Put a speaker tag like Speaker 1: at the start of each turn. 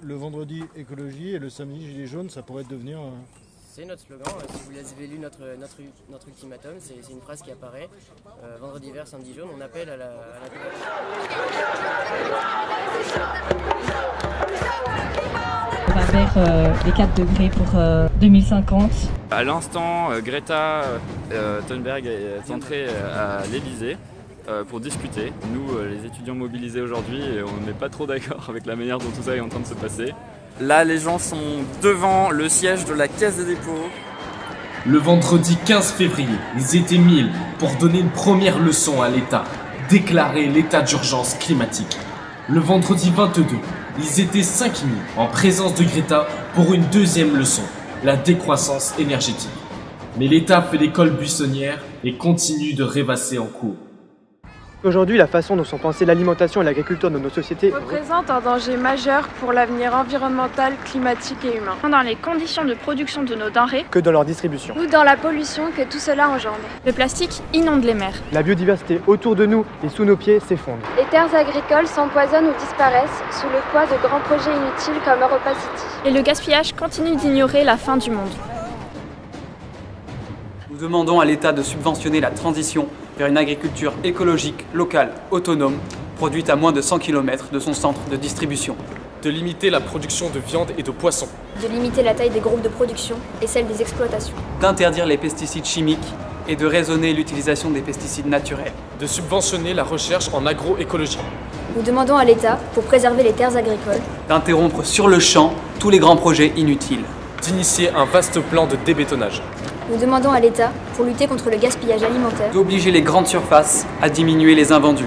Speaker 1: le vendredi écologie et le samedi gilet jaune, ça pourrait devenir...
Speaker 2: C'est notre slogan. Si vous avez lu notre ultimatum, c'est une phrase qui apparaît. Vendredi vert, samedi jaune, on appelle à la
Speaker 3: On va vers les 4 degrés pour 2050.
Speaker 4: À l'instant, Greta Thunberg est entrée à l'Elysée pour discuter. Nous, les étudiants mobilisés aujourd'hui, on n'est pas trop d'accord avec la manière dont tout ça est en train de se passer. Là, les gens sont devant le siège de la Caisse des dépôts.
Speaker 5: Le vendredi 15 février, ils étaient 1000 pour donner une première leçon à l'État, déclarer l'état d'urgence climatique. Le vendredi 22, ils étaient 5000 en présence de Greta pour une deuxième leçon, la décroissance énergétique. Mais l'État fait l'école buissonnière et continue de rêvasser en cours.
Speaker 6: Aujourd'hui, la façon dont sont pensées l'alimentation et l'agriculture de nos sociétés
Speaker 7: représente un danger majeur pour l'avenir environnemental, climatique et humain.
Speaker 8: Dans les conditions de production de nos denrées,
Speaker 6: que dans leur distribution.
Speaker 7: Ou dans la pollution que tout cela engendre.
Speaker 8: Le plastique inonde les mers.
Speaker 6: La biodiversité autour de nous et sous nos pieds s'effondre.
Speaker 7: Les terres agricoles s'empoisonnent ou disparaissent sous le poids de grands projets inutiles comme Europa City.
Speaker 8: Et le gaspillage continue d'ignorer la fin du monde.
Speaker 9: Nous demandons à l'État de subventionner la transition vers une agriculture écologique, locale, autonome, produite à moins de 100 km de son centre de distribution.
Speaker 10: De limiter la production de viande et de poissons.
Speaker 11: De limiter la taille des groupes de production et celle des exploitations.
Speaker 9: D'interdire les pesticides chimiques et de raisonner l'utilisation des pesticides naturels.
Speaker 10: De subventionner la recherche en agroécologie.
Speaker 11: Nous demandons à l'État, pour préserver les terres agricoles,
Speaker 9: d'interrompre sur le champ tous les grands projets inutiles.
Speaker 10: D'initier un vaste plan de débétonnage.
Speaker 11: Nous demandons à l'État, pour lutter contre le gaspillage alimentaire,
Speaker 9: d'obliger les grandes surfaces à diminuer les invendus.